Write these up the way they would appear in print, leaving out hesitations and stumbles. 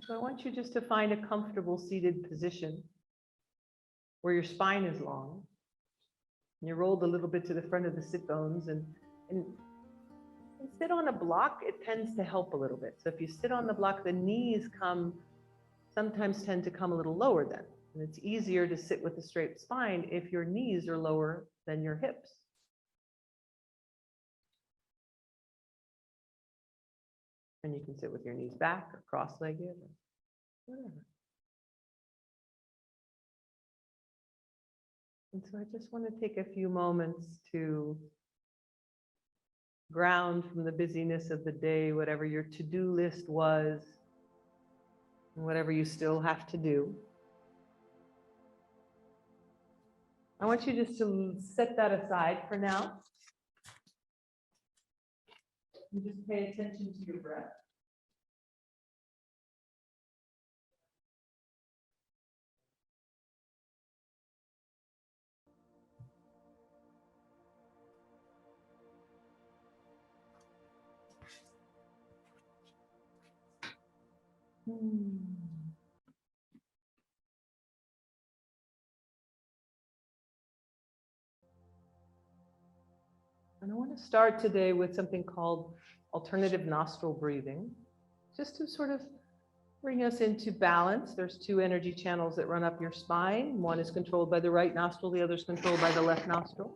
So I want you just to find a comfortable seated position where your spine is long. And you're rolled a little bit to the front of the sit bones and sit on a block, it tends to help a little bit. So if you sit on the block, the knees sometimes tend to come a little lower then. And it's easier to sit with a straight spine if your knees are lower than your hips. And you can sit with your knees back or cross-legged or whatever. And so I just want to take a few moments to ground from the busyness of the day, whatever your to-do list was, and whatever you still have to do. I want you just to set that aside for now. And just pay attention to your breath. And I want to start today with something called alternative nostril breathing, just to sort of bring us into balance. There's two energy channels that run up your spine. One is controlled by the right nostril, the other is controlled by the left nostril.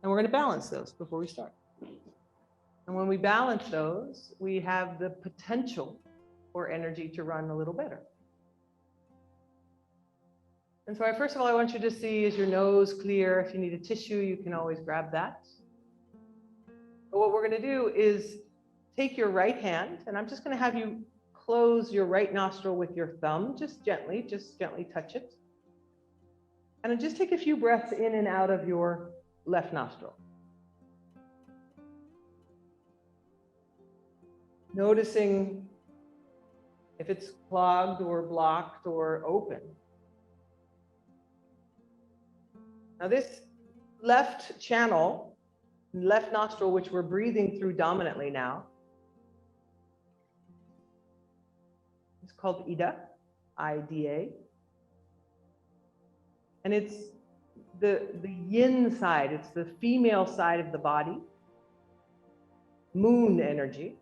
And we're going to balance those before we start. And when we balance those, we have the potential for energy to run a little better. And so first of all, I want you to see, is your nose clear? If you need a tissue, you can always grab that. But what we're going to do is take your right hand, and I'm just going to have you close your right nostril with your thumb, just gently touch it. And then just take a few breaths in and out of your left nostril. Noticing if it's clogged or blocked or open. Now this left channel, left nostril, which we're breathing through dominantly now, it's called Ida, I-D-A. And it's the yin side, it's the female side of the body, moon energy.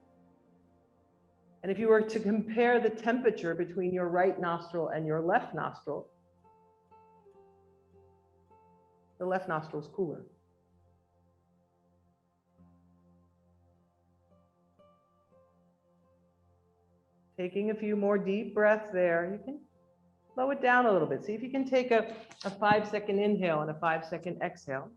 And if you were to compare the temperature between your right nostril and your left nostril, the left nostril is cooler. Taking a few more deep breaths there. You can slow it down a little bit. See if you can take a 5-second inhale and a 5-second exhale.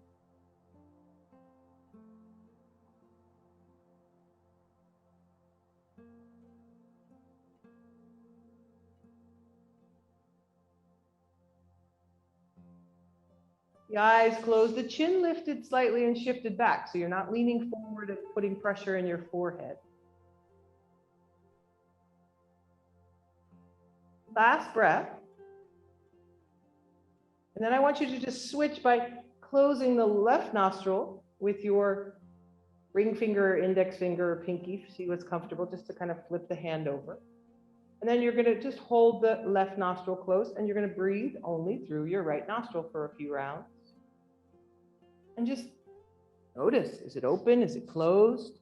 The eyes closed, the chin lifted slightly and shifted back. So you're not leaning forward and putting pressure in your forehead. Last breath. And then I want you to just switch by closing the left nostril with your ring finger, index finger, or pinky. See what's comfortable, just to kind of flip the hand over. And then you're going to just hold the left nostril closed, and you're going to breathe only through your right nostril for a few rounds. And just notice, is it open? Is it closed?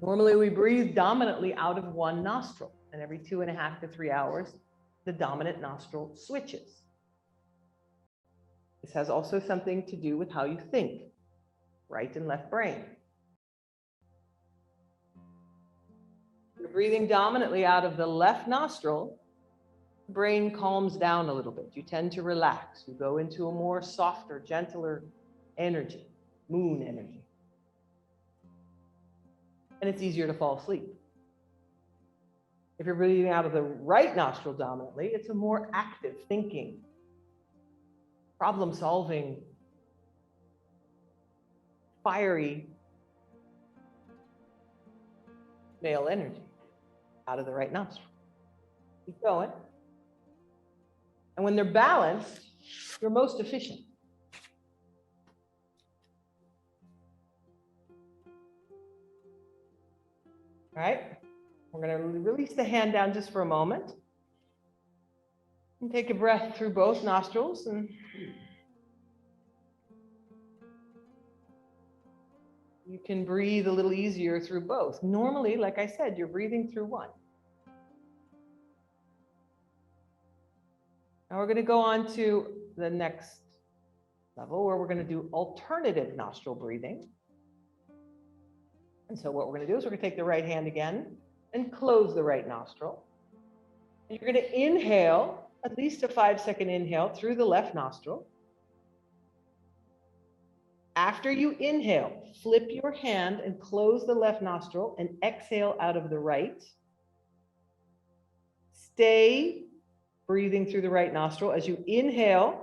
Normally we breathe dominantly out of one nostril, and every 2.5 to 3 hours, the dominant nostril switches. This has also something to do with how you think, right and left brain. You're breathing dominantly out of the left nostril, the brain calms down a little bit. You tend to relax. You go into a more softer, gentler energy, moon energy. And it's easier to fall asleep. If you're breathing out of the right nostril dominantly, it's a more active thinking, problem solving, fiery male energy out of the right nostril. Keep going. And when they're balanced, you're most efficient. All right, we're going to release the hand down just for a moment. And take a breath through both nostrils, and you can breathe a little easier through both. Normally, like I said, you're breathing through one. Now we're going to go on to the next level where we're going to do alternative nostril breathing. And so what we're going to do is we're going to take the right hand again and close the right nostril. And you're going to inhale, at least a 5-second inhale through the left nostril. After you inhale, flip your hand and close the left nostril and exhale out of the right. Stay breathing through the right nostril as you inhale.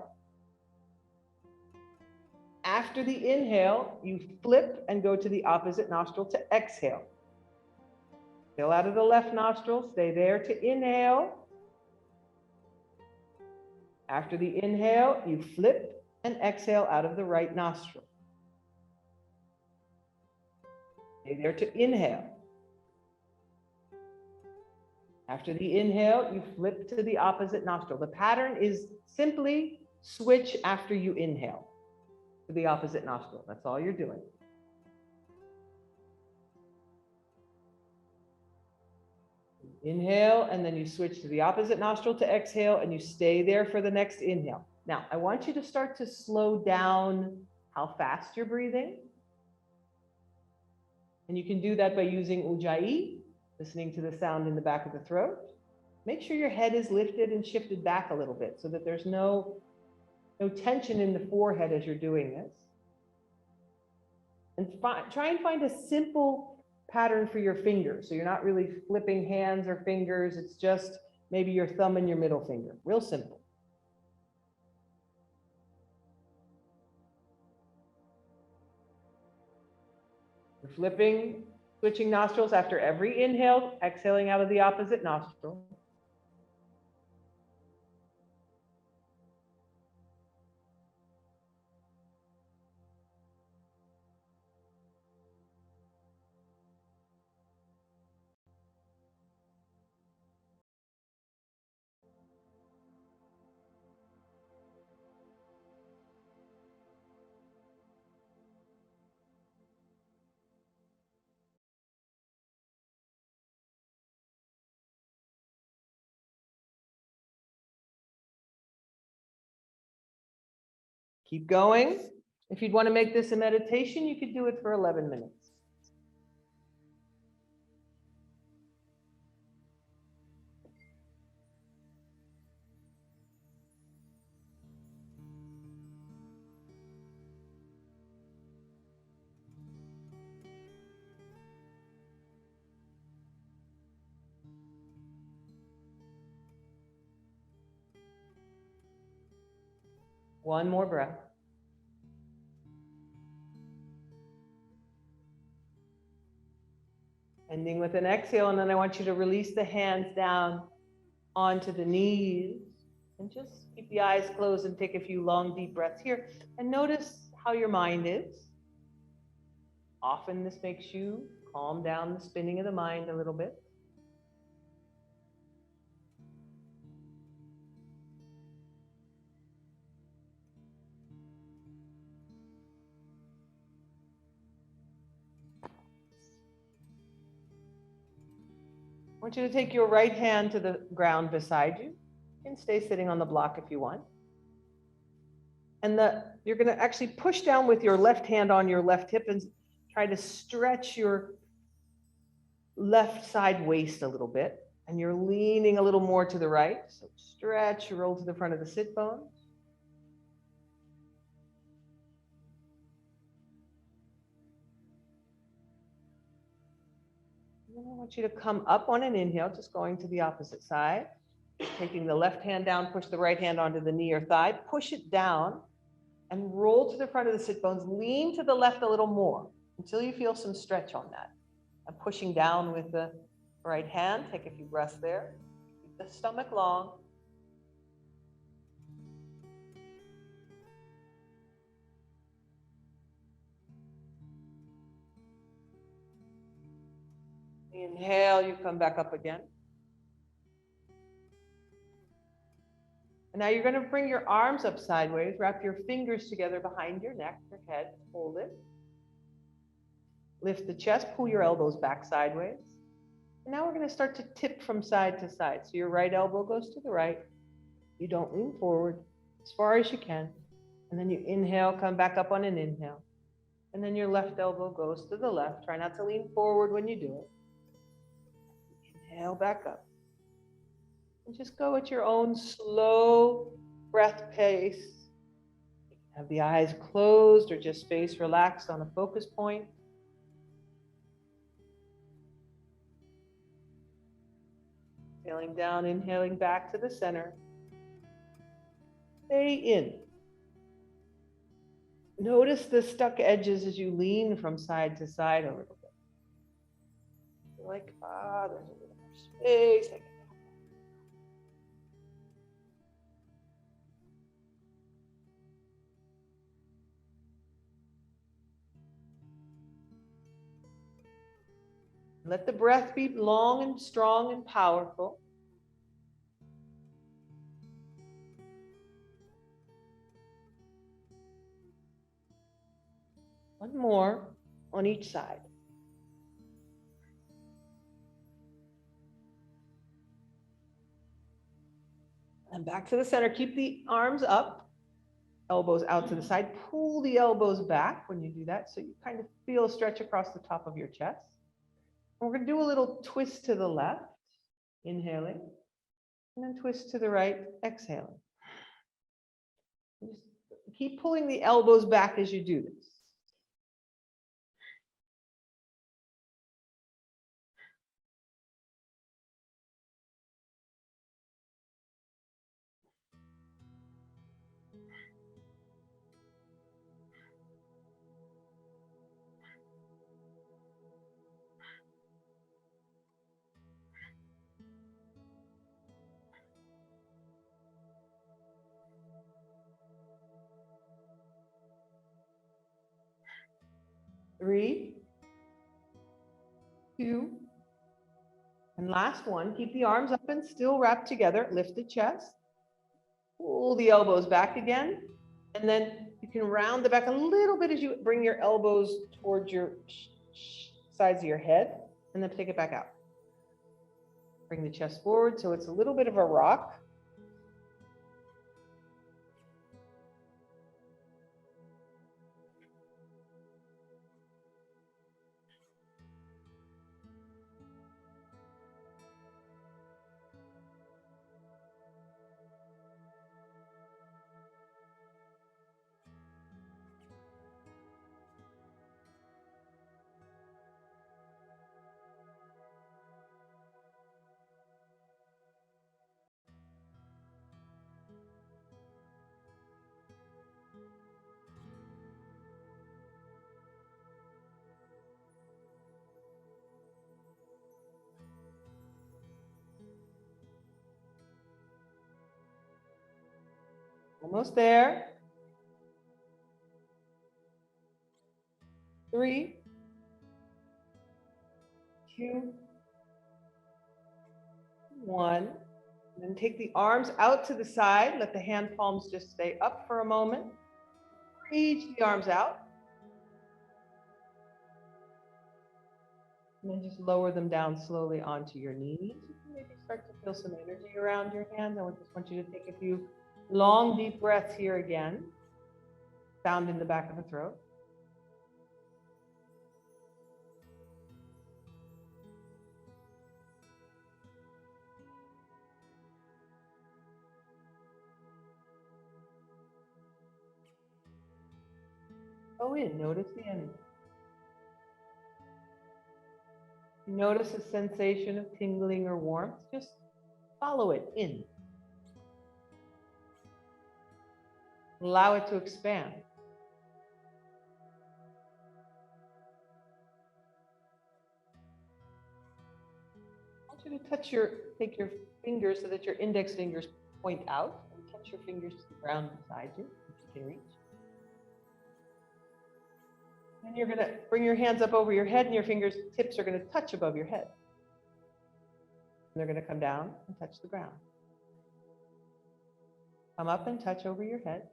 After the inhale, you flip and go to the opposite nostril to exhale. Exhale out of the left nostril, stay there to inhale. After the inhale, you flip and exhale out of the right nostril. Stay there to inhale. After the inhale, you flip to the opposite nostril. The pattern is simply switch after you inhale to the opposite nostril. That's all you're doing. Inhale, and then you switch to the opposite nostril to exhale, and you stay there for the next inhale. Now, I want you to start to slow down how fast you're breathing. And you can do that by using Ujjayi, listening to the sound in the back of the throat. Make sure your head is lifted and shifted back a little bit so that there's no tension in the forehead as you're doing this. And try and find a simple pattern for your fingers. So you're not really flipping hands or fingers. It's just maybe your thumb and your middle finger. Real simple. You're flipping, switching nostrils after every inhale, exhaling out of the opposite nostril. Keep going. If you'd want to make this a meditation, you could do it for 11 minutes. One more breath. Ending with an exhale, and then I want you to release the hands down onto the knees and just keep the eyes closed and take a few long, deep breaths here. And notice how your mind is. Often this makes you calm down the spinning of the mind a little bit. I want you to take your right hand to the ground beside you. You can stay sitting on the block if you want. And you're going to actually push down with your left hand on your left hip and try to stretch your left side waist a little bit. And you're leaning a little more to the right. So stretch, roll to the front of the sit bones. And I want you to come up on an inhale, just going to the opposite side. Taking the left hand down, push the right hand onto the knee or thigh, push it down and roll to the front of the sit bones. Lean to the left a little more until you feel some stretch on that. And pushing down with the right hand, take a few breaths there. Keep the stomach long. Inhale, you come back up again. And now you're going to bring your arms up sideways, wrap your fingers together behind your neck, your head, hold it. Lift the chest, pull your elbows back sideways. And now we're going to start to tip from side to side. So your right elbow goes to the right. You don't lean forward as far as you can. And then you inhale, come back up on an inhale. And then your left elbow goes to the left. Try not to lean forward when you do it. Inhale back up. And just go at your own slow breath pace. Have the eyes closed or just face relaxed on a focus point. Exhaling down, inhaling back to the center. Stay in. Notice the stuck edges as you lean from side to side a little bit. You're like, there's a little more space. Let the breath be long and strong and powerful. One more on each side. And back to the center. Keep the arms up, elbows out to the side. Pull the elbows back when you do that, so you kind of feel a stretch across the top of your chest. And we're going to do a little twist to the left, inhaling, and then twist to the right, exhaling. Just keep pulling the elbows back as you do this. Three, two, and last one. Keep the arms up and still wrapped together. Lift the chest. Pull the elbows back again. And then you can round the back a little bit as you bring your elbows towards your sides of your head. And then take it back out. Bring the chest forward so it's a little bit of a rock. Almost there. 3, 2, 1. And then take the arms out to the side. Let the hand palms just stay up for a moment. Reach the arms out. And then just lower them down slowly onto your knees. You can maybe start to feel some energy around your hands. I just want you to take a few long, deep breaths here again. Sound in the back of the throat. Go in, notice the energy. Notice a sensation of tingling or warmth. Just follow it in. Allow it to expand. I want you to take your fingers so that your index fingers point out, and touch your fingers to the ground beside you, if you can reach. And you're going to bring your hands up over your head, and your tips are going to touch above your head. They're going to come down and touch the ground. Come up and touch over your head.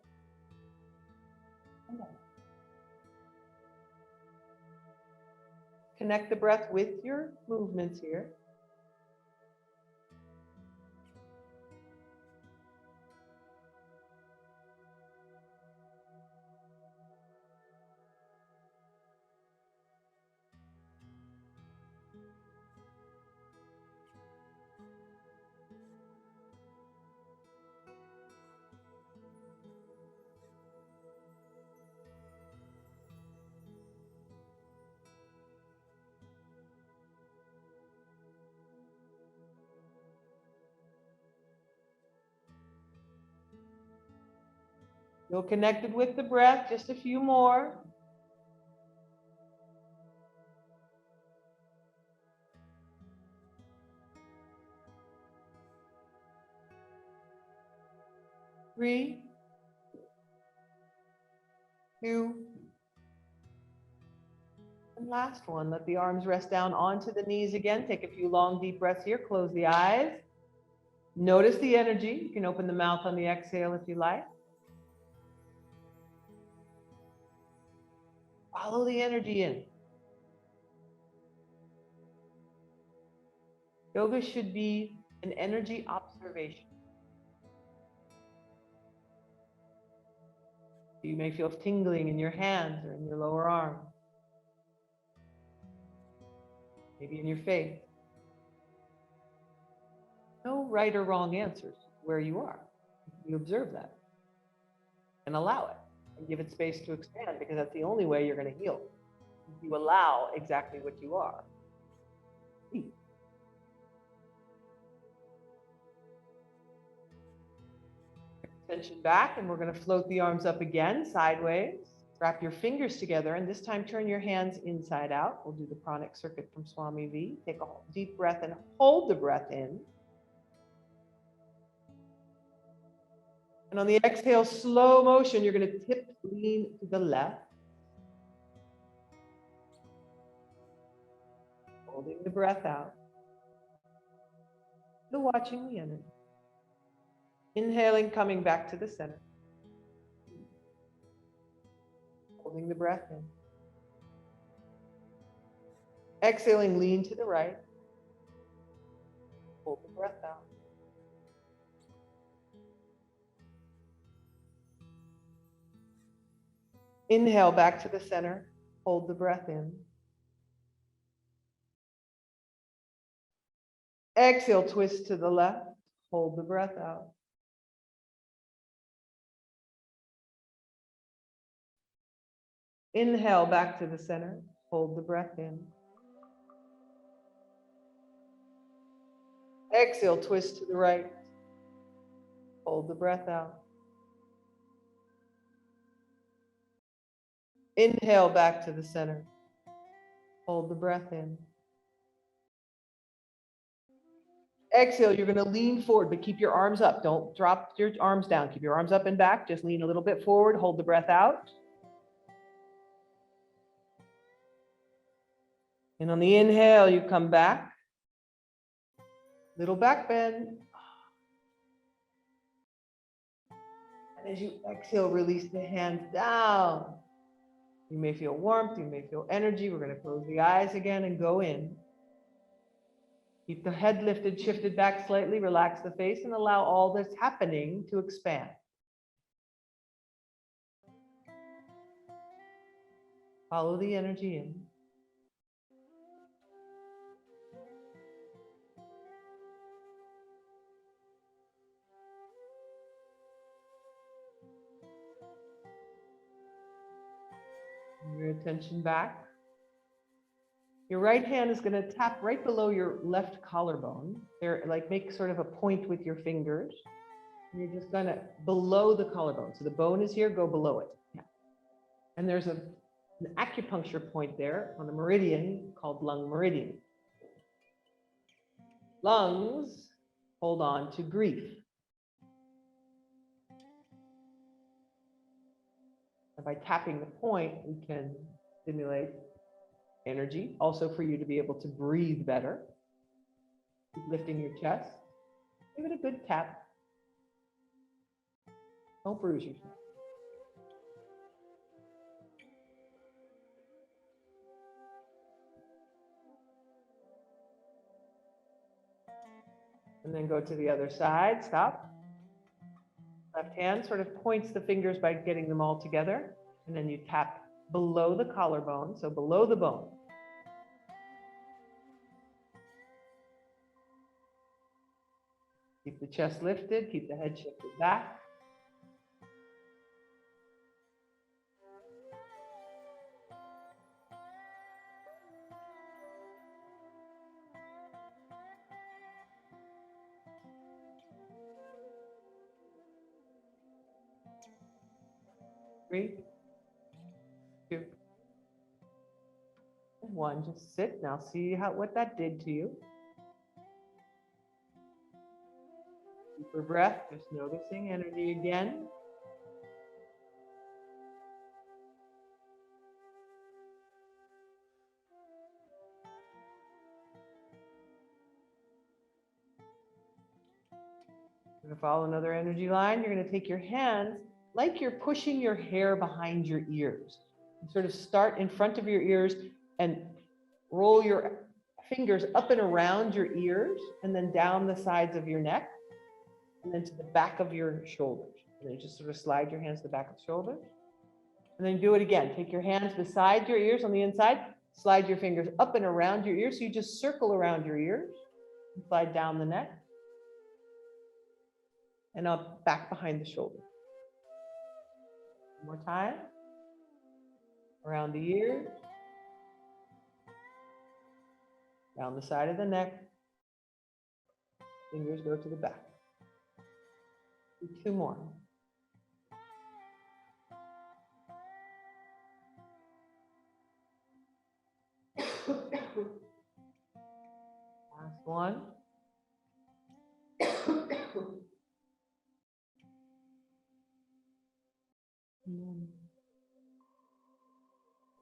And down. Connect the breath with your movements here. Feel connected with the breath, just a few more. Three, two, and last one. Let the arms rest down onto the knees again. Take a few long, deep breaths here. Close the eyes. Notice the energy. You can open the mouth on the exhale if you like. Follow the energy in. Yoga should be an energy observation. You may feel tingling in your hands or in your lower arm, maybe in your face. No right or wrong answers where you are. You observe that and allow it and give it space to expand, because that's the only way you're going to heal. You allow exactly what you are. Tension back, and we're going to float the arms up again, sideways. Wrap your fingers together, and this time turn your hands inside out. We'll do the pranic circuit from Swami V. Take a deep breath and hold the breath in. And on the exhale, slow motion, you're going to tip, lean to the left. Holding the breath out. Still watching the energy. Inhaling, coming back to the center. Holding the breath in. Exhaling, lean to the right. Hold the breath out. Inhale back to the center. Hold the breath in. Exhale, twist to the left. Hold the breath out. Inhale back to the center. Hold the breath in. Exhale, twist to the right. Hold the breath out. Inhale back to the center. Hold the breath in. Exhale, you're going to lean forward, but keep your arms up. Don't drop your arms down. Keep your arms up and back. Just lean a little bit forward. Hold the breath out. And on the inhale, you come back. Little back bend. And as you exhale, release the hands down. You may feel warmth. You may feel energy. We're going to close the eyes again and go in. Keep the head lifted, shifted back slightly. Relax the face and allow all that's happening to expand. Follow the energy in. Bring your attention back. Your right hand is going to tap right below your left collarbone. There, like make sort of a point with your fingers. And you're just going to below the collarbone. So the bone is here, go below it. Yeah. And there's an acupuncture point there on a meridian called lung meridian. Lungs hold on to grief. And by tapping the point, we can stimulate energy, also for you to be able to breathe better. Keep lifting your chest. Give it a good tap. Don't bruise yourself. And then go to the other side. Stop. Left hand sort of points the fingers by getting them all together. And then you tap below the collarbone, so below the bone. Keep the chest lifted, keep the head shifted back. Three, two, and one. Just sit. Now see what that did to you. Deeper breath, just noticing energy again. You're going to follow another energy line. You're going to take your hands like you're pushing your hair behind your ears. You sort of start in front of your ears and roll your fingers up and around your ears and then down the sides of your neck and then to the back of your shoulders. And then just sort of slide your hands to the back of the shoulders. And then do it again. Take your hands beside your ears on the inside, slide your fingers up and around your ears. So you just circle around your ears and slide down the neck and up back behind the shoulder. One more time. Around the ears, down the side of the neck, fingers go to the back. Do two more. Last one.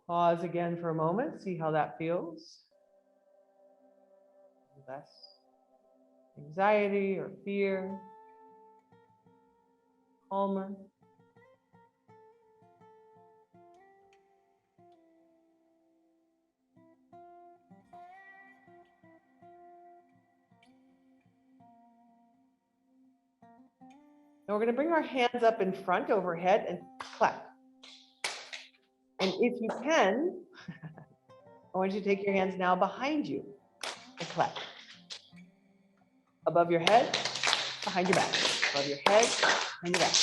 Pause again for a moment, see how that feels. Less anxiety or fear, calmer. Now we're going to bring our hands up in front overhead and clap. And if you can, I want you to take your hands now behind you and clap. Above your head, behind your back. Above your head, behind your back.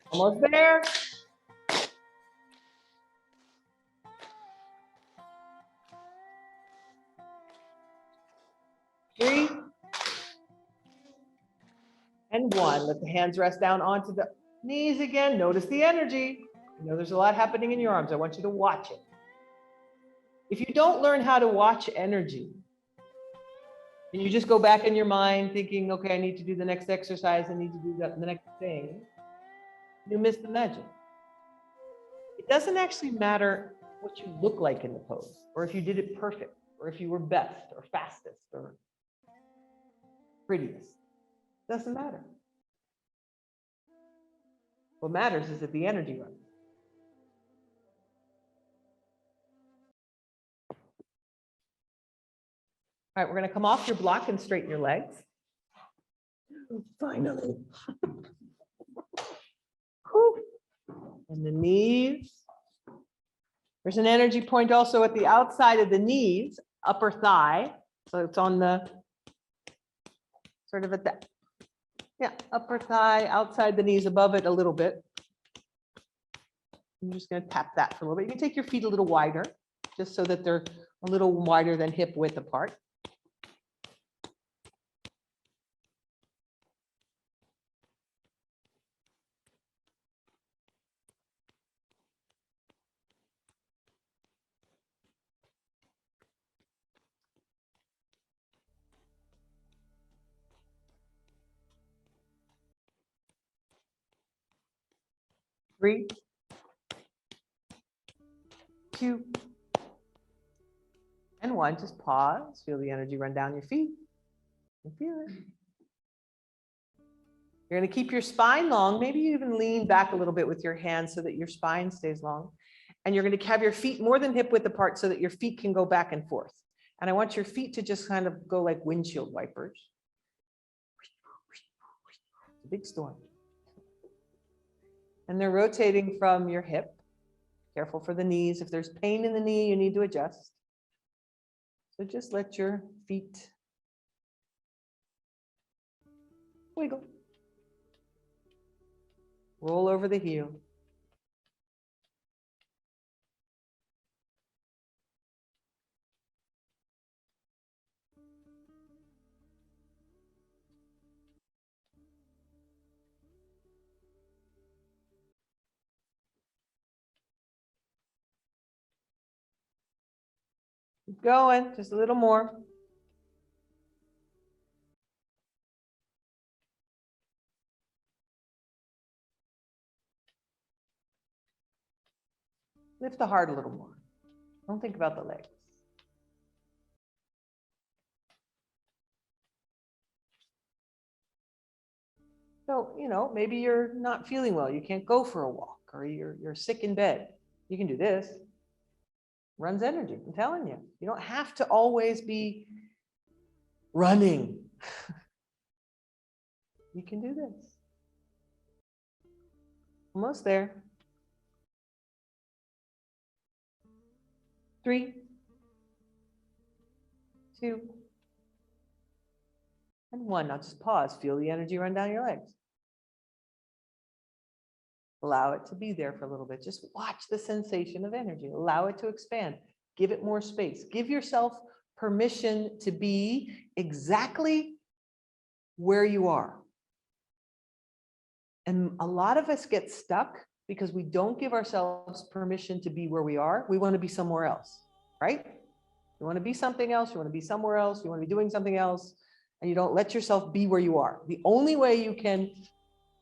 Almost there. Three. And one. Let the hands rest down onto the knees again. Notice the energy. I know there's a lot happening in your arms. I want you to watch it. If you don't learn how to watch energy, and you just go back in your mind thinking, okay, I need to do the next exercise, I need to do the next thing, you miss the magic. It doesn't actually matter what you look like in the pose, or if you did it perfect, or if you were best, or fastest, or prettiest. It doesn't matter. What matters is that the energy runs. All right, we're going to come off your block and straighten your legs. Finally. And the knees. There's an energy point also at the outside of the knees, upper thigh. So it's on the, sort of at the, yeah, upper thigh, outside the knees, above it a little bit. I'm just going to tap that for a little bit. You can take your feet a little wider, just so that they're a little wider than hip width apart. Three, two, and one. Just pause. Feel the energy run down your feet. You feel it. You're going to keep your spine long. Maybe you even lean back a little bit with your hands so that your spine stays long. And you're going to have your feet more than hip width apart so that your feet can go back and forth. And I want your feet to just kind of go like windshield wipers. It's a big storm. And they're rotating from your hip. Careful for the knees. If there's pain in the knee, you need to adjust. So just let your feet wiggle. Roll over the heel. Keep going, just a little more. Lift the heart a little more. Don't think about the legs. So, maybe you're not feeling well. You can't go for a walk, or you're sick in bed. You can do this. Runs energy, I'm telling you. You don't have to always be running. You can do this. Almost there. 3, 2, and 1. Now just pause. Feel the energy run down your legs. Allow it to be there for a little bit. Just watch the sensation of energy. Allow it to expand. Give it more space. Give yourself permission to be exactly where you are. And a lot of us get stuck because we don't give ourselves permission to be where we are. We want to be somewhere else, right? You want to be something else. You want to be somewhere else. You want to be doing something else. And you don't let yourself be where you are. The only way you can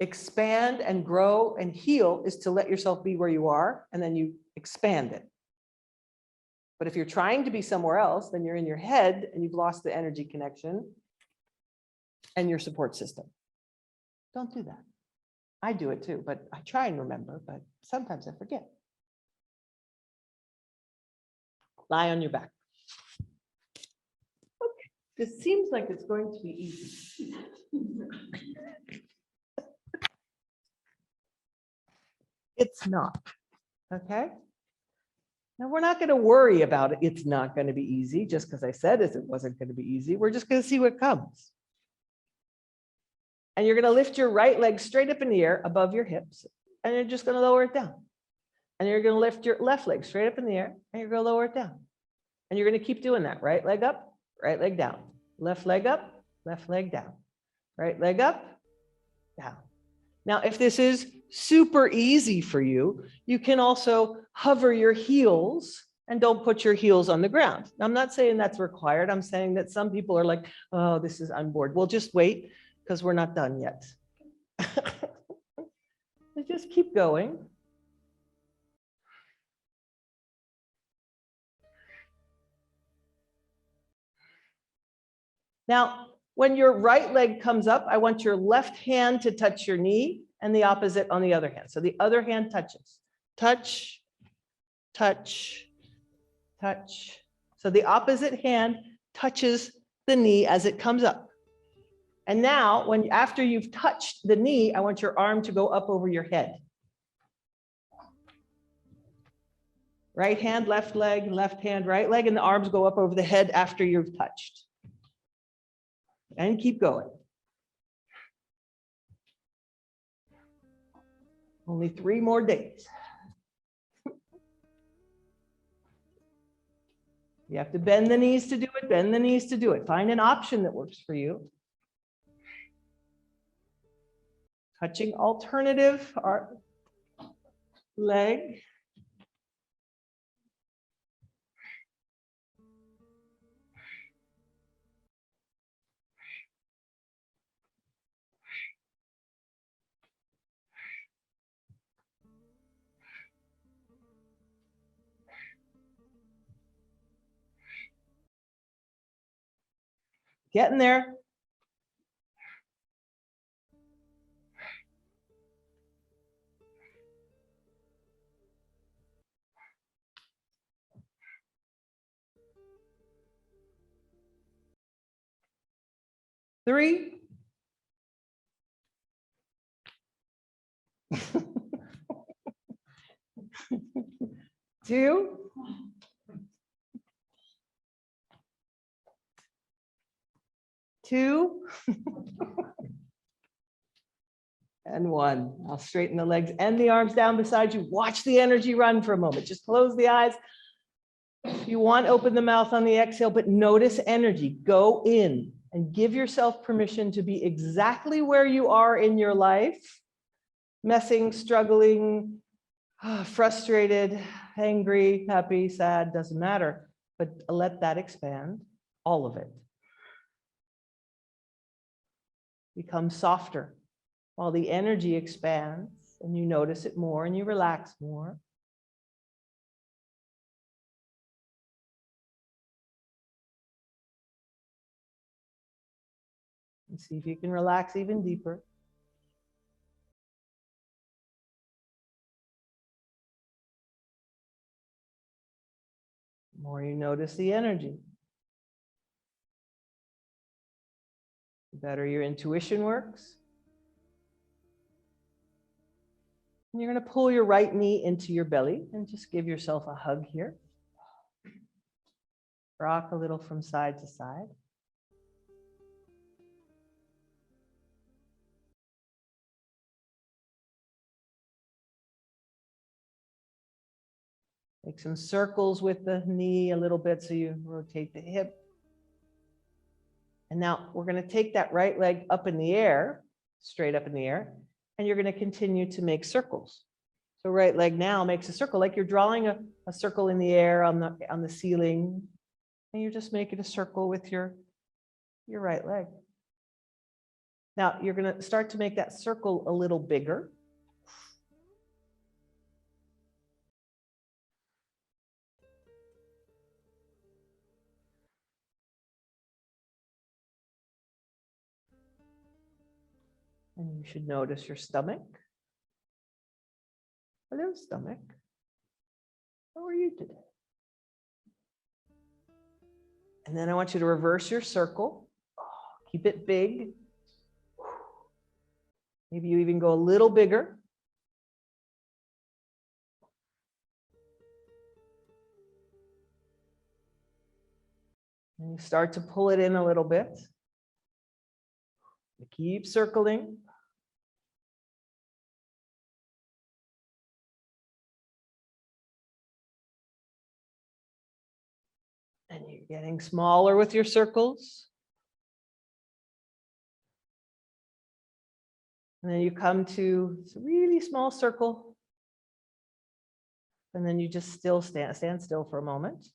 expand and grow and heal is to let yourself be where you are, and then you expand it. But if you're trying to be somewhere else, then you're in your head and you've lost the energy connection and your support system. Don't do that. I do it too, but I try and remember, but sometimes I forget. Lie on your back. Okay, this seems like it's going to be easy. It's not, okay? Now, we're not going to worry about it. It's not going to be easy just because I said it wasn't going to be easy. We're just going to see what comes. And you're going to lift your right leg straight up in the air above your hips, and you're just going to lower it down. And you're going to lift your left leg straight up in the air, and you're going to lower it down. And you're going to keep doing that. Right leg up, right leg down. Left leg up, left leg down. Right leg up, down. Now, if this is super easy for you, you can also hover your heels and don't put your heels on the ground. Now, I'm not saying that's required. I'm saying that some people are like, oh, I'm bored. Well, just wait, because we're not done yet. Just keep going. Now, when your right leg comes up, I want your left hand to touch your knee and the opposite on the other hand. So the other hand touches. Touch, touch, touch. So the opposite hand touches the knee as it comes up. And now, after you've touched the knee, I want your arm to go up over your head. Right hand, left leg, left hand, right leg, and the arms go up over the head after you've touched. And keep going. Only 3 more days. You have to bend the knees to do it, bend the knees to do it. Find an option that works for you. Touching alternative leg. Getting there. Three. Two. Two. And one. I'll straighten the legs and the arms down beside you. Watch the energy run for a moment. Just close the eyes. If you want, open the mouth on the exhale, but notice energy. Go in and give yourself permission to be exactly where you are in your life. Messing, struggling, frustrated, angry, happy, sad, doesn't matter. But let that expand, all of it. Become softer while the energy expands and you notice it more and you relax more. And see if you can relax even deeper. The more you notice the energy, the better your intuition works. And you're going to pull your right knee into your belly and just give yourself a hug here. Rock a little from side to side. Make some circles with the knee a little bit so you rotate the hip. And now we're going to take that right leg up in the air, straight up in the air, and you're going to continue to make circles. So right leg now makes a circle, like you're drawing a circle in the air on the ceiling, and you're just making a circle with your right leg. Now you're going to start to make that circle a little bigger. And you should notice your stomach. Hello, stomach. How are you today? And then I want you to reverse your circle. Keep it big. Maybe you even go a little bigger. And you start to pull it in a little bit. Keep circling. And you're getting smaller with your circles. And then you come to a really small circle. And then you just stand still for a moment.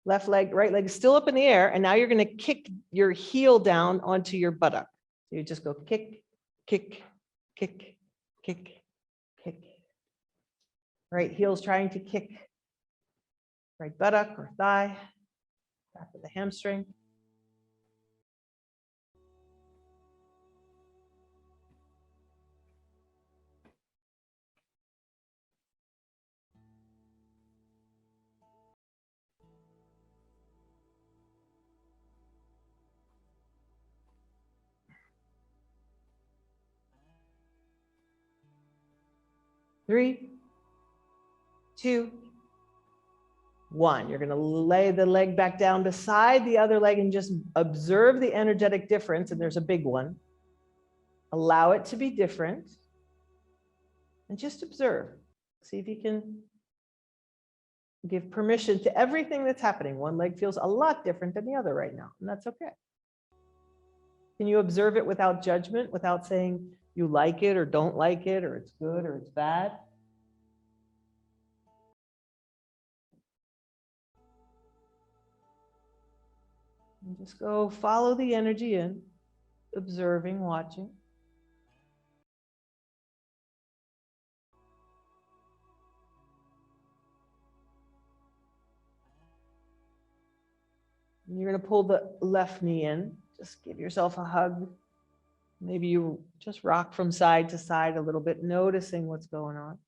Left leg, right leg is still up in the air. And now you're going to kick your heel down onto your buttock. So you just go kick, kick, kick, kick, kick. Right heel's trying to kick right buttock or thigh, back of the hamstring. Three, two, one. You're going to lay the leg back down beside the other leg and just observe the energetic difference. And there's a big one. Allow it to be different. And just observe. See if you can give permission to everything that's happening. One leg feels a lot different than the other right now, and that's okay. Can you observe it without judgment, without saying you like it or don't like it, or it's good or it's bad? And just go follow the energy in, observing, watching. And you're going to pull the left knee in. Just give yourself a hug. Maybe you just rock from side to side a little bit, noticing what's going on.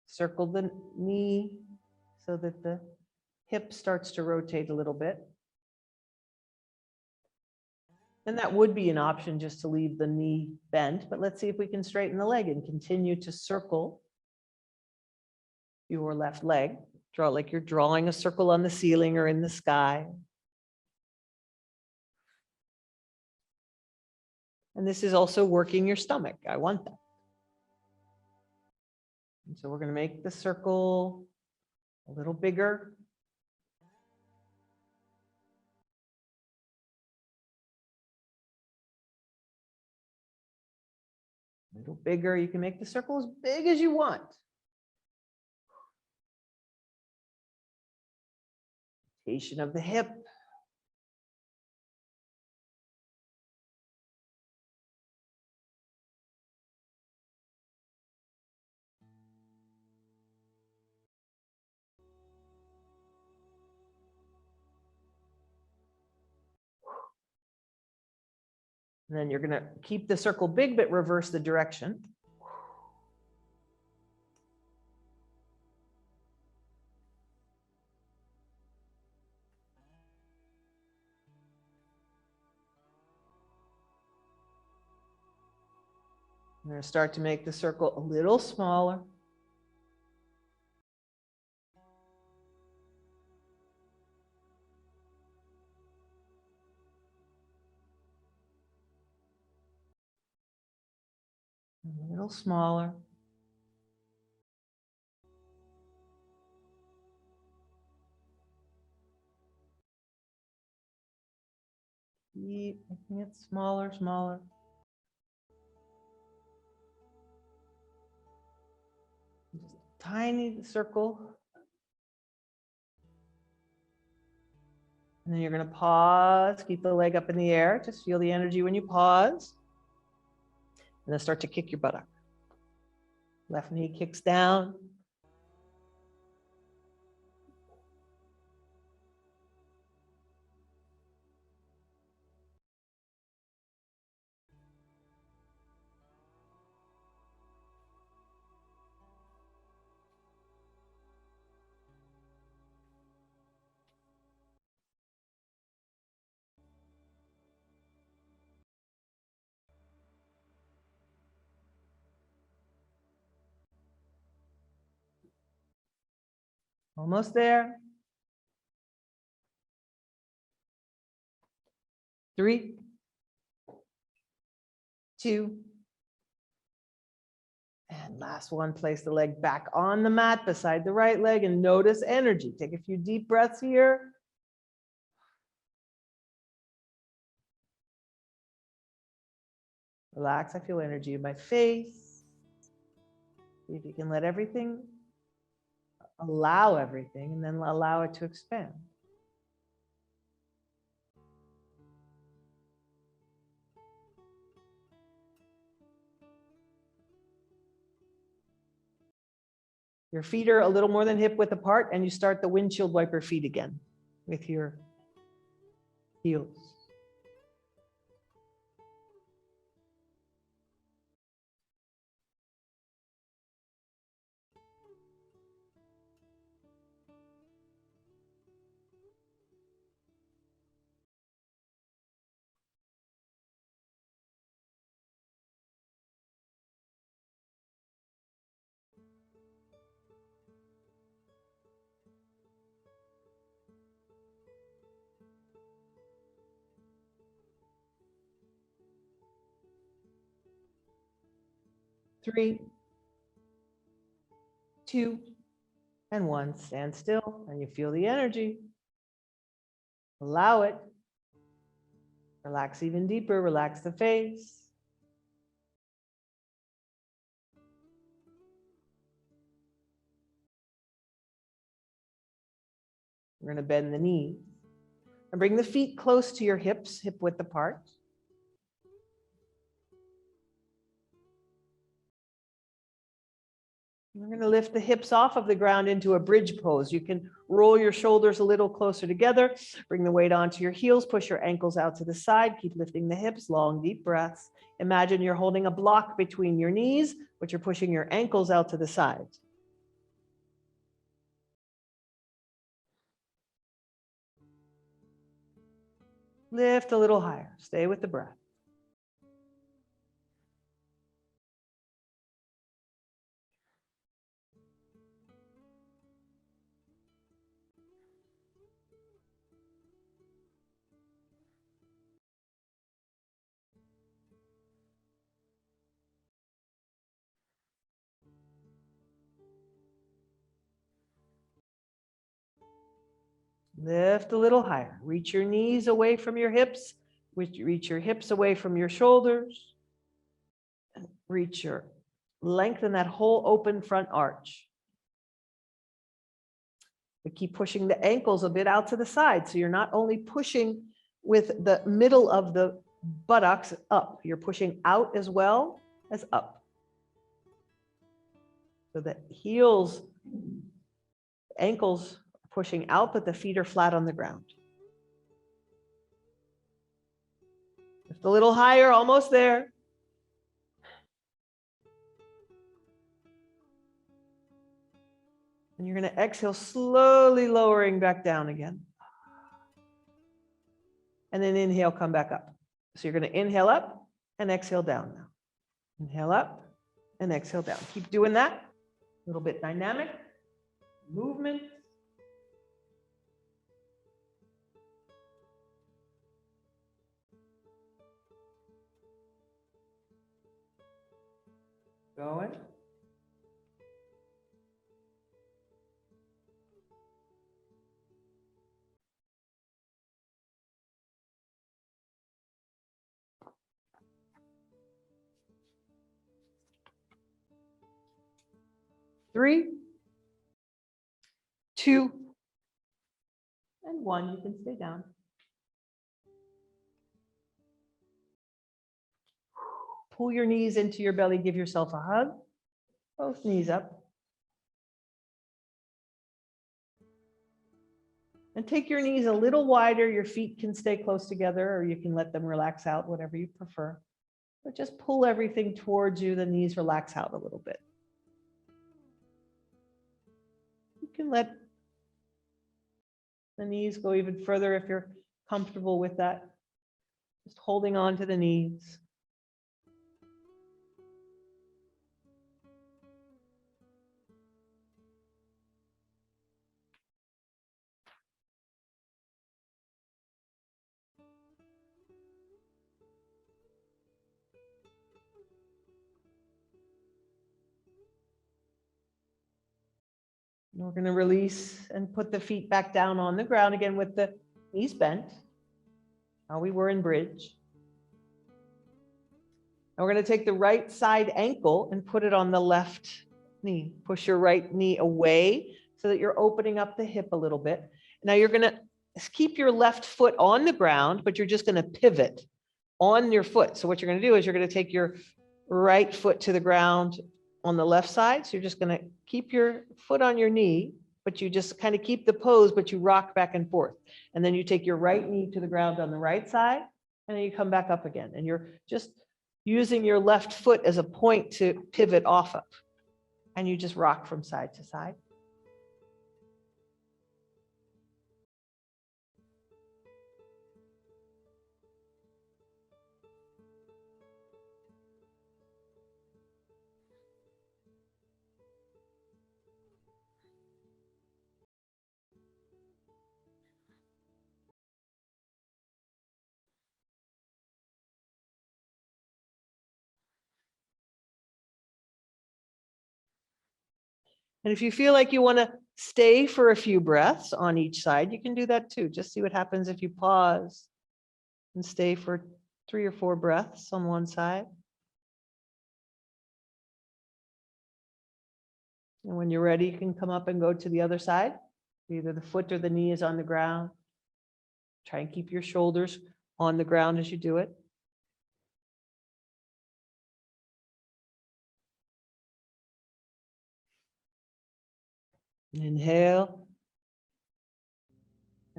Circle the knee so that the hip starts to rotate a little bit. And that would be an option, just to leave the knee bent, but let's see if we can straighten the leg and continue to circle your left leg. Draw like you're drawing a circle on the ceiling or in the sky. And this is also working your stomach. I want that. And so we're going to make the circle a little bigger. A little bigger. You can make the circle as big as you want. Rotation of the hip. And then you're going to keep the circle big, but reverse the direction. I'm going to start to make the circle a little smaller. A little smaller. Keep making it smaller, smaller. Just a tiny circle. And then you're going to pause, keep the leg up in the air. Just feel the energy when you pause. And then start to kick your buttock. Left knee kicks down. Almost there. 3, 2, and last one. Place the leg back on the mat beside the right leg and notice energy. Take a few deep breaths here. Relax. I feel energy in my face. See if you can let everything, allow everything, and then allow it to expand. Your feet are a little more than hip width apart, and you start the windshield wiper feet again with your heels. Three, 2, and 1. Stand still, and you feel the energy. Allow it. Relax even deeper. Relax the face. We're going to bend the knees and bring the feet close to your hips, hip width apart. We're going to lift the hips off of the ground into a bridge pose. You can roll your shoulders a little closer together, bring the weight onto your heels, push your ankles out to the side, keep lifting the hips, long, deep breaths. Imagine you're holding a block between your knees, but you're pushing your ankles out to the side. Lift a little higher. Stay with the breath. Lift a little higher. Reach your knees away from your hips. Reach your hips away from your shoulders. Lengthen that whole open front arch. But keep pushing the ankles a bit out to the side. So you're not only pushing with the middle of the buttocks up, you're pushing out as well as up. So the heels, ankles pushing out, but the feet are flat on the ground. Lift a little higher, almost there. And you're going to exhale, slowly lowering back down again. And then inhale, come back up. So you're going to inhale up and exhale down now. Inhale up and exhale down. Keep doing that. A little bit dynamic. Movement. Going. Three, 2, and 1. You can stay down. Pull your knees into your belly. Give yourself a hug. Both knees up. And take your knees a little wider. Your feet can stay close together, or you can let them relax out, whatever you prefer. But just pull everything towards you. The knees relax out a little bit. You can let the knees go even further if you're comfortable with that. Just holding on to the knees. And we're going to release and put the feet back down on the ground again with the knees bent. Now we were in bridge. Now we're going to take the right side ankle and put it on the left knee. Push your right knee away so that you're opening up the hip a little bit. Now you're going to keep your left foot on the ground, but you're just going to pivot on your foot. So what you're going to do is you're going to take your right foot to the ground on the left side. So you're just going to keep your foot on your knee, but you just kind of keep the pose, but you rock back and forth. And then you take your right knee to the ground on the right side, and then you come back up again. And you're just using your left foot as a point to pivot off of. And you just rock from side to side. And if you feel like you want to stay for a few breaths on each side, you can do that too. Just see what happens if you pause and stay for 3 or 4 breaths on one side. And when you're ready, you can come up and go to the other side. Either the foot or the knee is on the ground. Try and keep your shoulders on the ground as you do it. Inhale.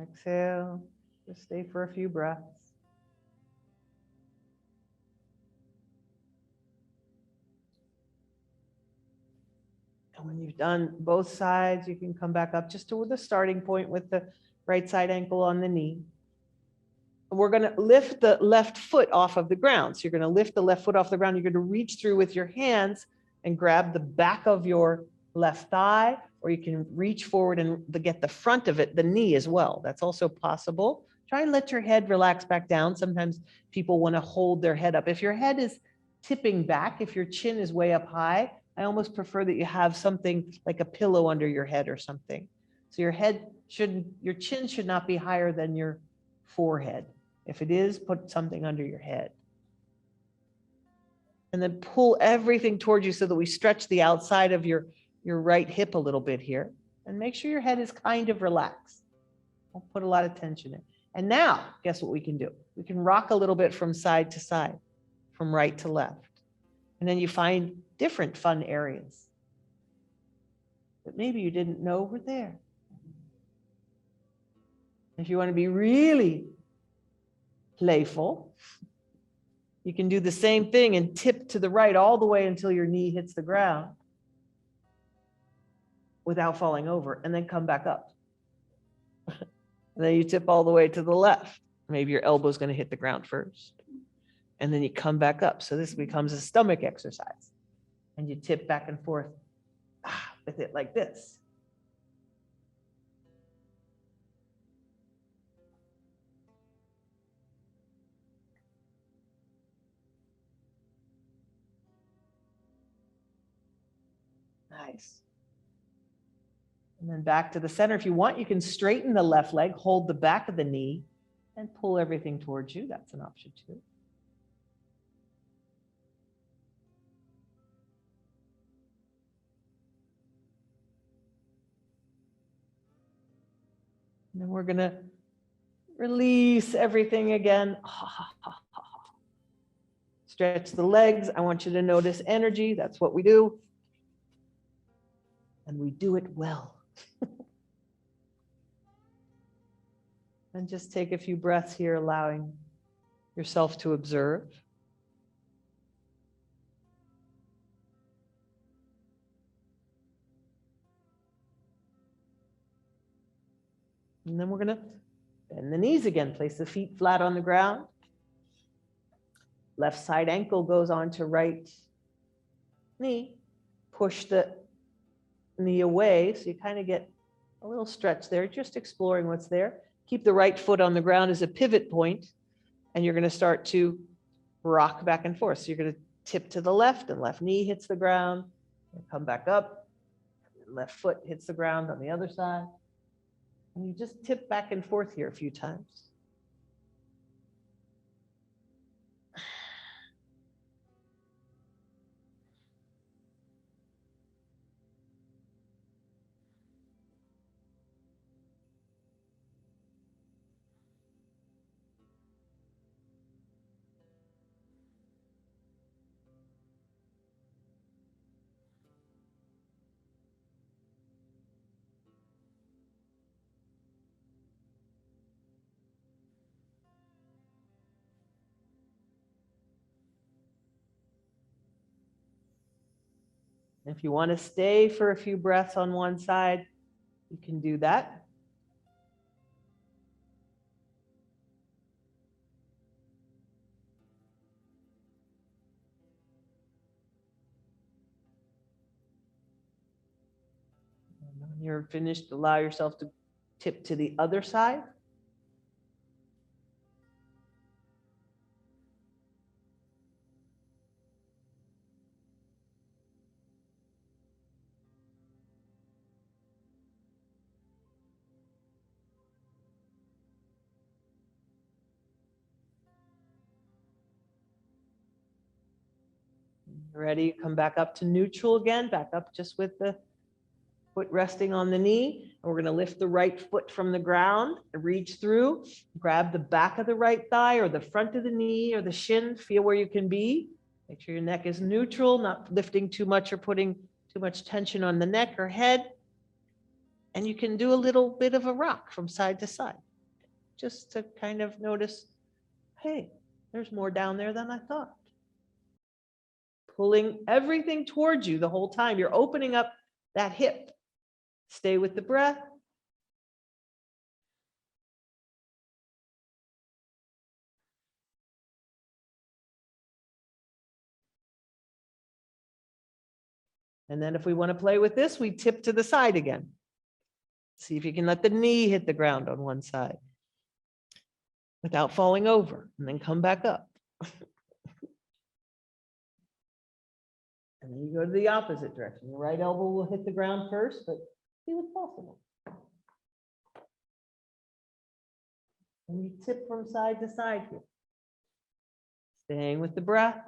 Exhale. Just stay for a few breaths. And when you've done both sides, you can come back up just to the starting point with the right side ankle on the knee. We're going to lift the left foot off of the ground. So you're going to lift the left foot off the ground. You're going to reach through with your hands and grab the back of your left thigh, or you can reach forward and get the front of it, the knee as well. That's also possible. Try and let your head relax back down. Sometimes people want to hold their head up. If your head is tipping back, if your chin is way up high, I almost prefer that you have something like a pillow under your head or something. So your chin should not be higher than your forehead. If it is, put something under your head. And then pull everything towards you so that we stretch the outside of your right hip a little bit here. And make sure your head is kind of relaxed. Don't put a lot of tension in. And now, guess what we can do? We can rock a little bit from side to side, from right to left. And then you find different fun areas that maybe you didn't know were there. If you want to be really playful, you can do the same thing and tip to the right all the way until your knee hits the ground without falling over, and then come back up. And then you tip all the way to the left. Maybe your elbow is going to hit the ground first. And then you come back up. So this becomes a stomach exercise. And you tip back and forth with it like this. Nice. And then back to the center. If you want, you can straighten the left leg, hold the back of the knee, and pull everything towards you. That's an option too. And then we're going to release everything again. Stretch the legs. I want you to notice energy. That's what we do. And we do it well. And just take a few breaths here, allowing yourself to observe. And then we're going to bend the knees again. Place the feet flat on the ground. Left side ankle goes on to right knee. Push the knee away so you kind of get a little stretch there, just exploring what's there. Keep the right foot on the ground as a pivot point, and you're going to start to rock back and forth. So you're going to tip to the left, and left knee hits the ground, and come back up, and left foot hits the ground on the other side. And you just tip back and forth here a few times. If you want to stay for a few breaths on one side, you can do that. And when you're finished, allow yourself to tip to the other side. Ready? Come back up to neutral again, back up just with the foot resting on the knee. And we're going to lift the right foot from the ground, reach through, grab the back of the right thigh or the front of the knee or the shin. Feel where you can be. Make sure your neck is neutral, not lifting too much or putting too much tension on the neck or head. And you can do a little bit of a rock from side to side, just to kind of notice, hey, there's more down there than I thought. Pulling everything towards you the whole time. You're opening up that hip. Stay with the breath. And then if we want to play with this, we tip to the side again. See if you can let the knee hit the ground on one side without falling over, and then come back up. And then you go to the opposite direction. Your right elbow will hit the ground first, but see what's possible. And you tip from side to side here. Staying with the breath.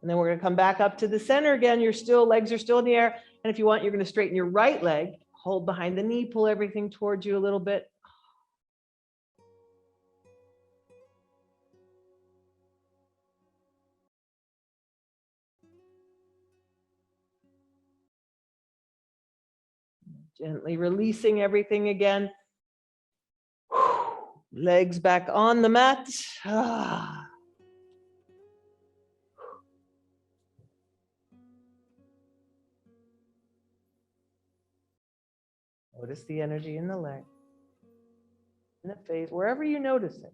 And then we're going to come back up to the center again. Legs are still in the air. And if you want, you're going to straighten your right leg, hold behind the knee, pull everything towards you a little bit. Gently releasing everything again. Legs back on the mat. Notice the energy in the leg, in the face, wherever you notice it.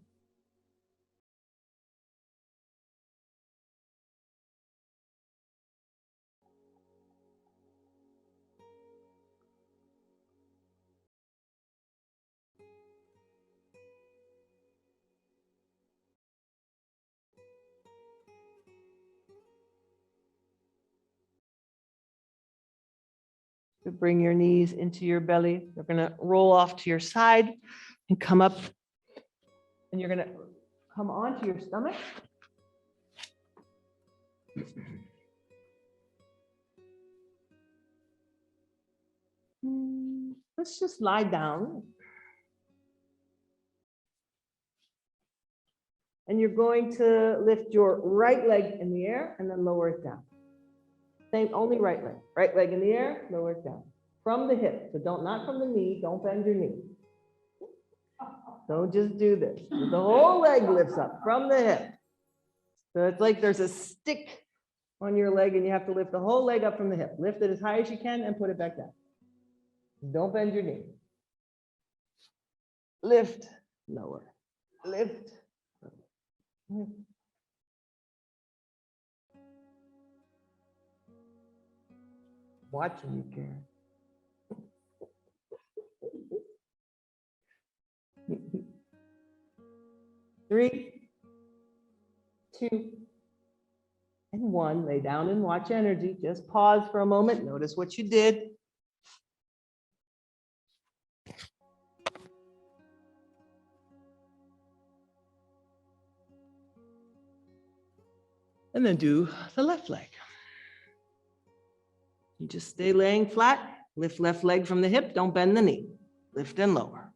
To bring your knees into your belly. You're going to roll off to your side and come up. And you're going to come onto your stomach. Let's just lie down. And you're going to lift your right leg in the air and then lower it down. Same, only right leg. Right leg in the air, lower it down. From the hip. So not from the knee. Don't bend your knee. Don't just do this. The whole leg lifts up from the hip. So it's like there's a stick on your leg and you have to lift the whole leg up from the hip. Lift it as high as you can and put it back down. Don't bend your knee. Lift, lower. Lift. Lower. Watching you, Karen. 3, 2, and 1. Lay down and watch energy. Just pause for a moment. Notice what you did. And then do the left leg. You just stay laying flat. Lift left leg from the hip. Don't bend the knee. Lift and lower.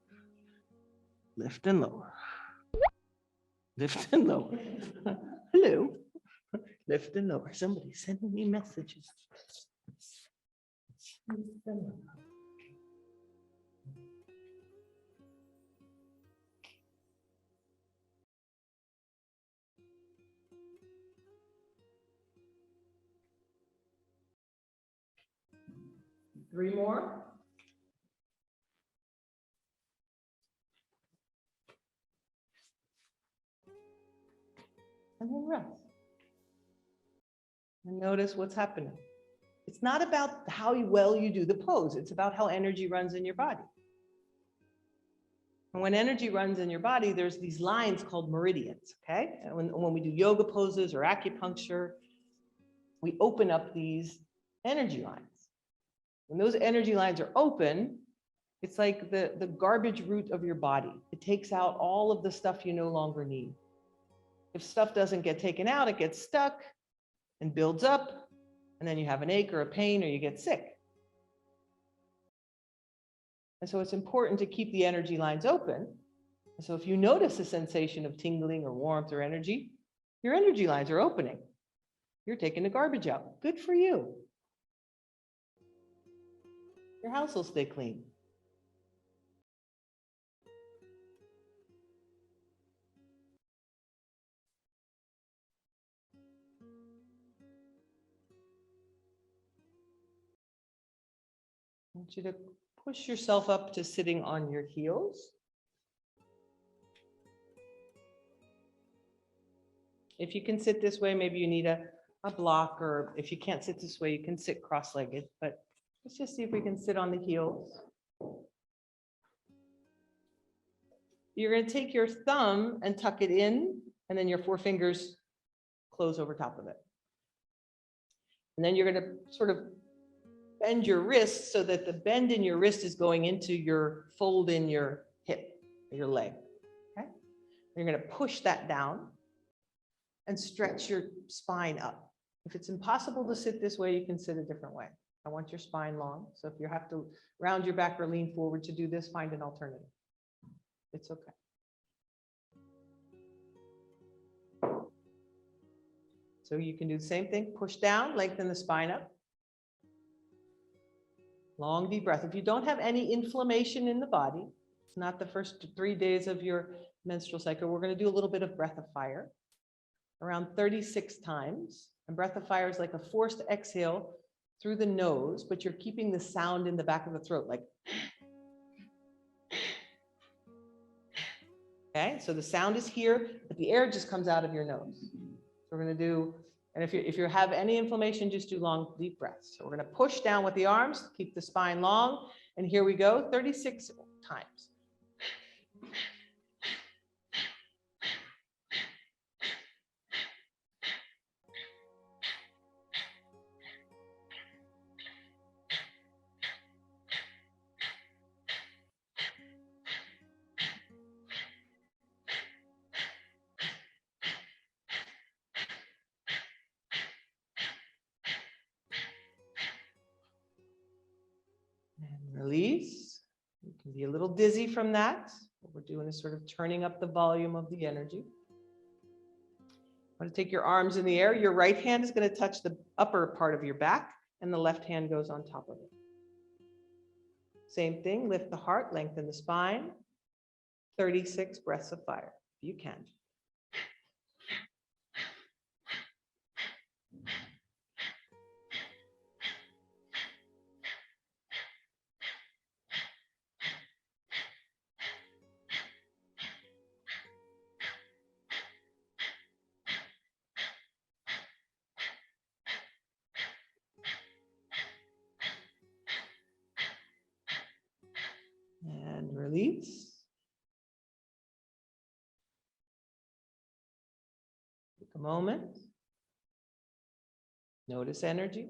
Lift and lower. Lift and lower. Hello. Lift and lower. Somebody's sending me messages. Lift and lower. Three more. And then rest. And notice what's happening. It's not about how well you do the pose. It's about how energy runs in your body. And when energy runs in your body, there's these lines called meridians, okay? And when we do yoga poses or acupuncture, we open up these energy lines. When those energy lines are open, it's like the garbage route of your body. It takes out all of the stuff you no longer need. If stuff doesn't get taken out, it gets stuck and builds up, and then you have an ache or a pain or you get sick. And so it's important to keep the energy lines open. And so if you notice a sensation of tingling or warmth or energy, your energy lines are opening. You're taking the garbage out. Good for you. Your house will stay clean. I want you to push yourself up to sitting on your heels. If you can sit this way, maybe you need a block, or if you can't sit this way, you can sit cross-legged, but let's just see if we can sit on the heels. You're going to take your thumb and tuck it in, and then your four fingers close over top of it. And then you're going to sort of bend your wrist so that the bend in your wrist is going into your fold in your hip, your leg. Okay? You're going to push that down and stretch your spine up. If it's impossible to sit this way, you can sit a different way. I want your spine long. So if you have to round your back or lean forward to do this, find an alternative. It's okay. So you can do the same thing, push down, lengthen the spine up. Long deep breath. If you don't have any inflammation in the body, it's not the first 3 days of your menstrual cycle, we're going to do a little bit of breath of fire, around 36 times. And breath of fire is like a forced exhale through the nose, but you're keeping the sound in the back of the throat, like. Okay, so the sound is here, but the air just comes out of your nose. So we're going to do, and if you have any inflammation, just do long, deep breaths. So we're going to push down with the arms, keep the spine long, and here we go, 36 times. And release. You can be a little dizzy from that. What we're doing is sort of turning up the volume of the energy. Want to take your arms in the air. Your right hand is going to touch the upper part of your back, and the left hand goes on top of it. Same thing, lift the heart, lengthen the spine. 36 breaths of fire, if you can. And release. Take a moment. Notice energy.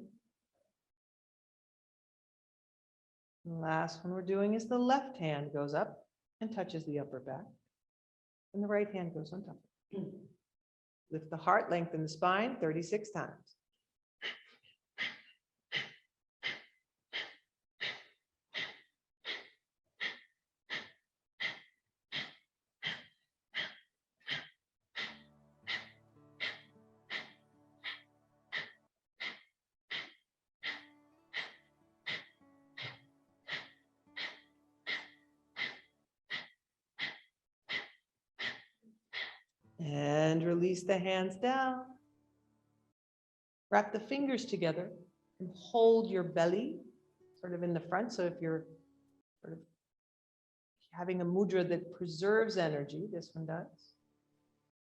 And the last one we're doing is the left hand goes up and touches the upper back, and the right hand goes on top. Lift the heart, lengthen the spine 36 times. And release the hands down. Wrap the fingers together and hold your belly sort of in the front. So if you're sort of having a mudra that preserves energy, this one does.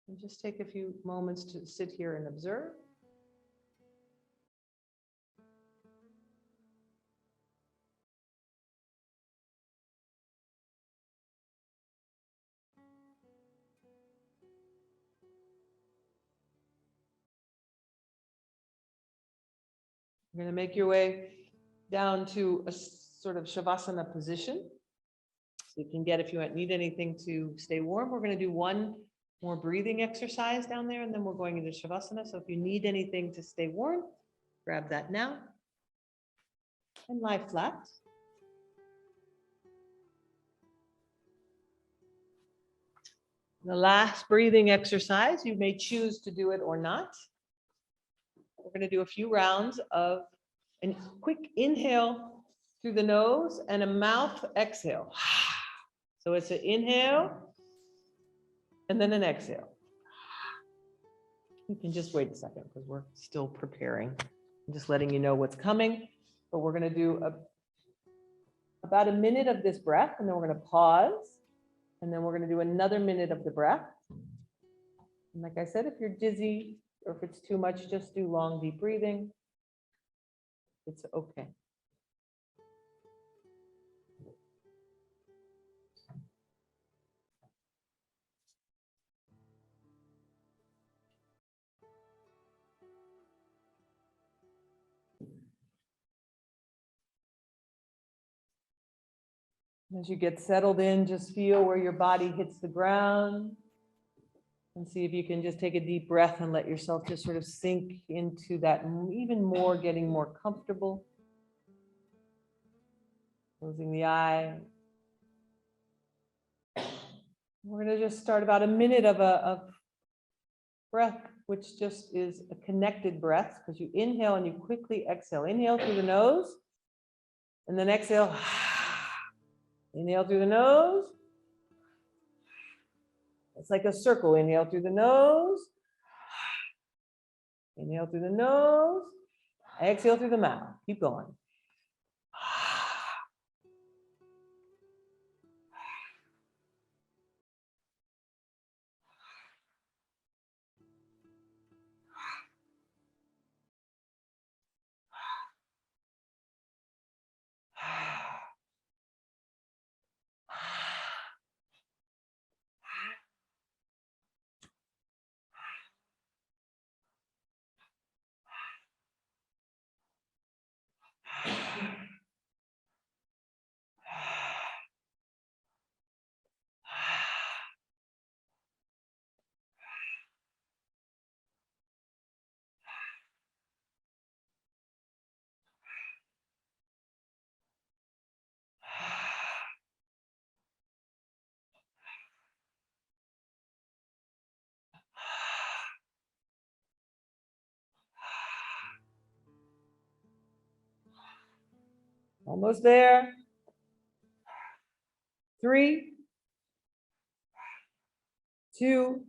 And just take a few moments to sit here and observe. You're going to make your way down to a sort of Shavasana position. So you can get, if you need anything to stay warm, we're going to do one more breathing exercise down there, and then we're going into Shavasana. So if you need anything to stay warm, grab that now and lie flat. The last breathing exercise, you may choose to do it or not. We're going to do a few rounds of a quick inhale through the nose and a mouth exhale. So it's an inhale and then an exhale. You can just wait a second because we're still preparing. I'm just letting you know what's coming, but we're going to do about a minute of this breath, and then we're going to pause, and then we're going to do another minute of the breath. And like I said, if you're dizzy or if it's too much, just do long, deep breathing. It's okay. As you get settled in, just feel where your body hits the ground and see if you can just take a deep breath and let yourself just sort of sink into that even more, getting more comfortable. Closing the eye. We're going to just start about a minute of a breath, which just is a connected breath, because you inhale and you quickly exhale. Inhale through the nose and then exhale. Inhale through the nose. It's like a circle. Inhale through the nose. Inhale through the nose. Exhale through the mouth. Keep going. Almost there. 3, 2,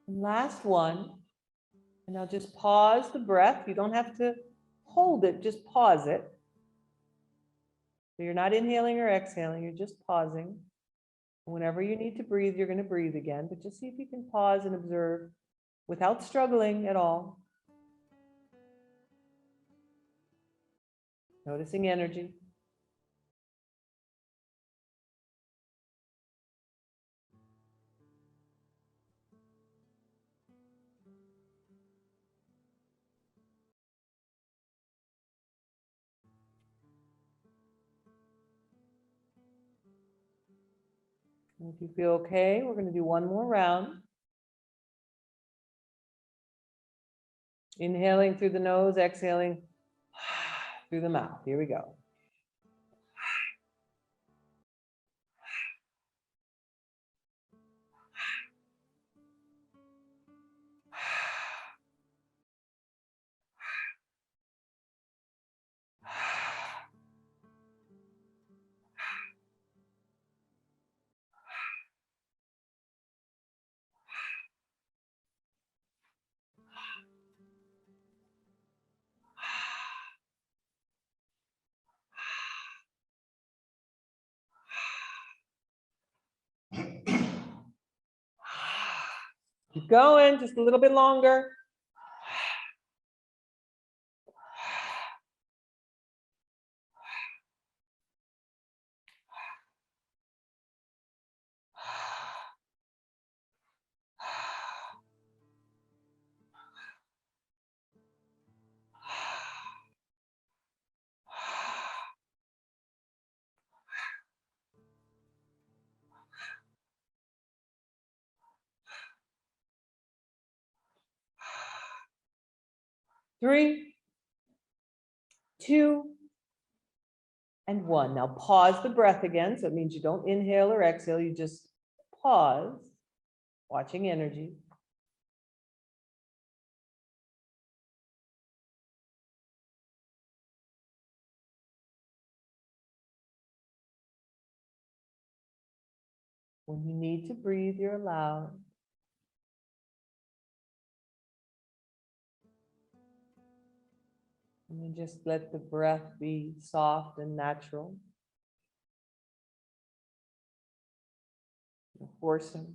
and last one. And now just pause the breath. You don't have to hold it, just pause it. So you're not inhaling or exhaling, you're just pausing. Whenever you need to breathe, you're going to breathe again, but just see if you can pause and observe without struggling at all. Noticing energy. And if you feel okay, we're going to do one more round. Inhaling through the nose, exhaling through the mouth. Here we go. Keep going, just a little bit longer. 3, 2, and 1. Now pause the breath again. So it means you don't inhale or exhale. You just pause, watching energy. When you need to breathe, you're allowed. And then just let the breath be soft and natural. No forcing.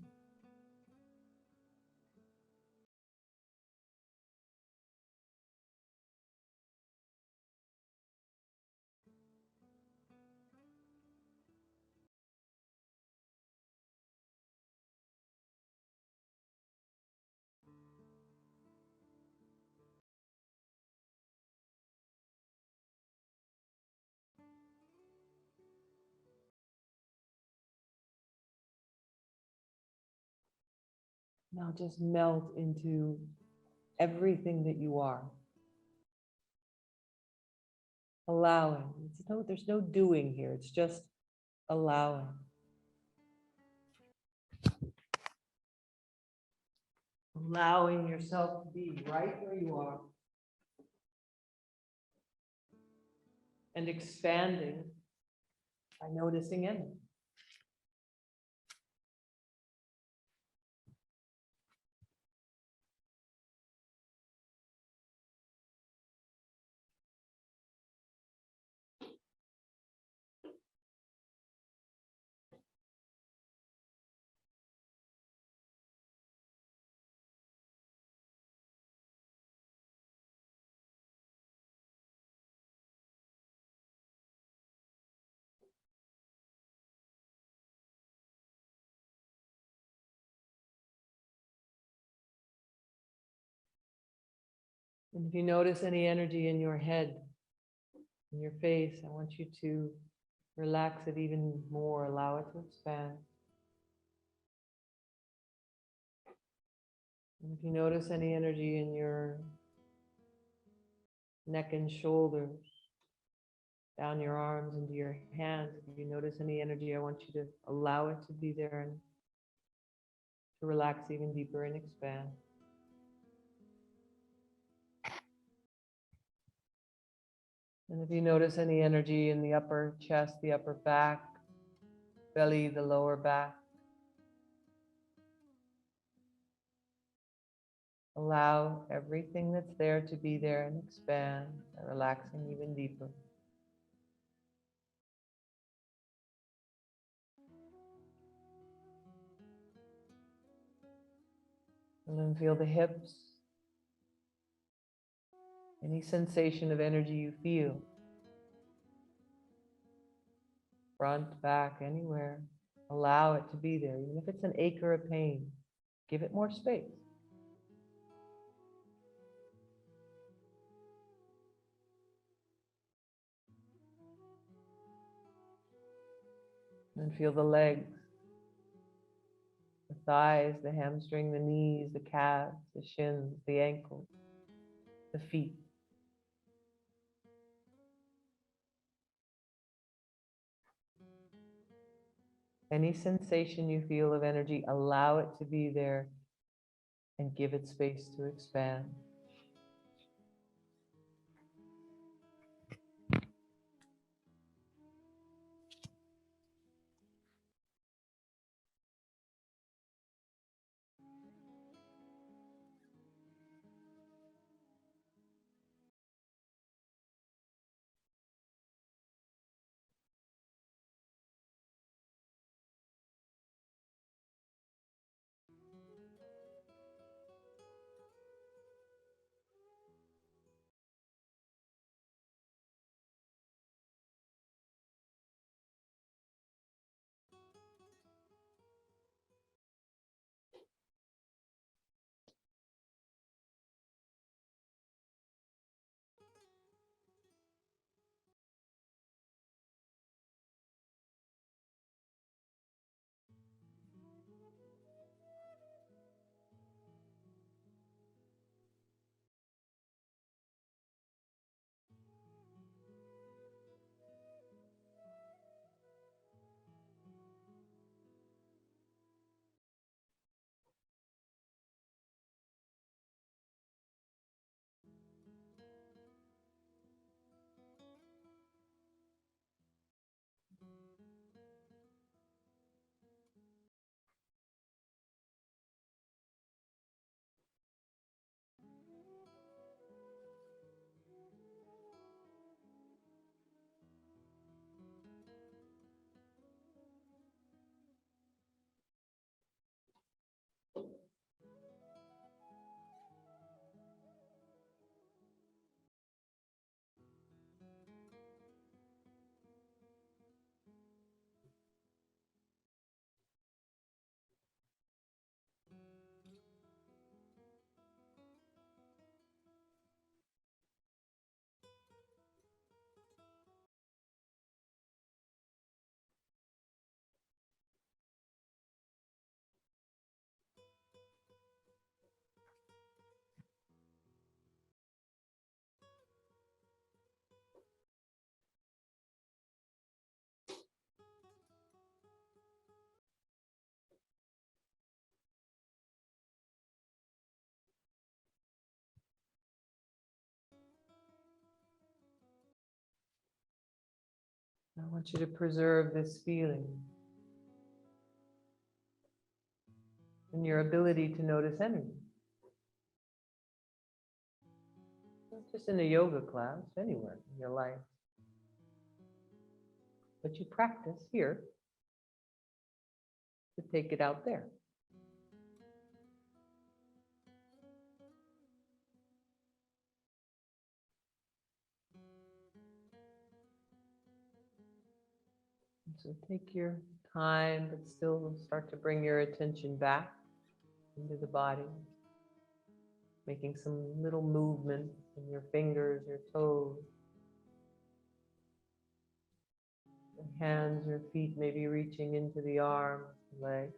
Now just melt into everything that you are. Allowing. There's no doing here. It's just allowing. Allowing yourself to be right where you are. And expanding by noticing energy. And if you notice any energy in your head, in your face, I want you to relax it even more, allow it to expand. And if you notice any energy in your neck and shoulders, down your arms into your hands, if you notice any energy, I want you to allow it to be there and to relax even deeper and expand. And if you notice any energy in the upper chest, the upper back, belly, the lower back, allow everything that's there to be there and expand, and relaxing even deeper. And then feel the hips, any sensation of energy you feel. Front, back, anywhere. Allow it to be there, even if it's an ache or a pain. Give it more space. And feel the legs, the thighs, the hamstring, the knees, the calves, the shins, the ankles, the feet. Any sensation you feel of energy, allow it to be there and give it space to expand. I want you to preserve this feeling and your ability to notice energy. Not just in a yoga class, anywhere in your life. But you practice here to take it out there. So take your time, but still start to bring your attention back into the body, making some little movements in your fingers, your toes, your hands, your feet, maybe reaching into the arms, legs.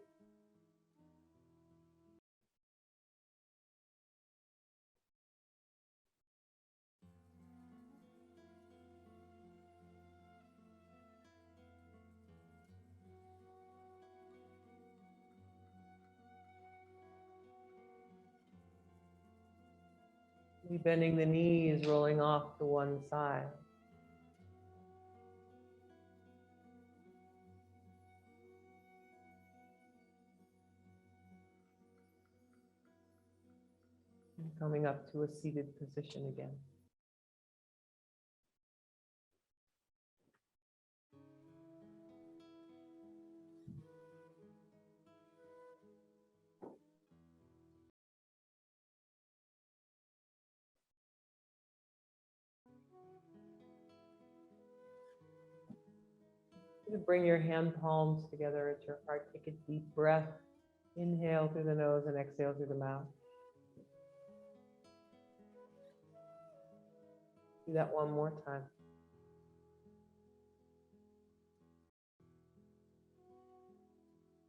Maybe bending the knees, rolling off to one side. And coming up to a seated position again. Bring your hand palms together at your heart. Take a deep breath. Inhale through the nose and exhale through the mouth. Do that one more time.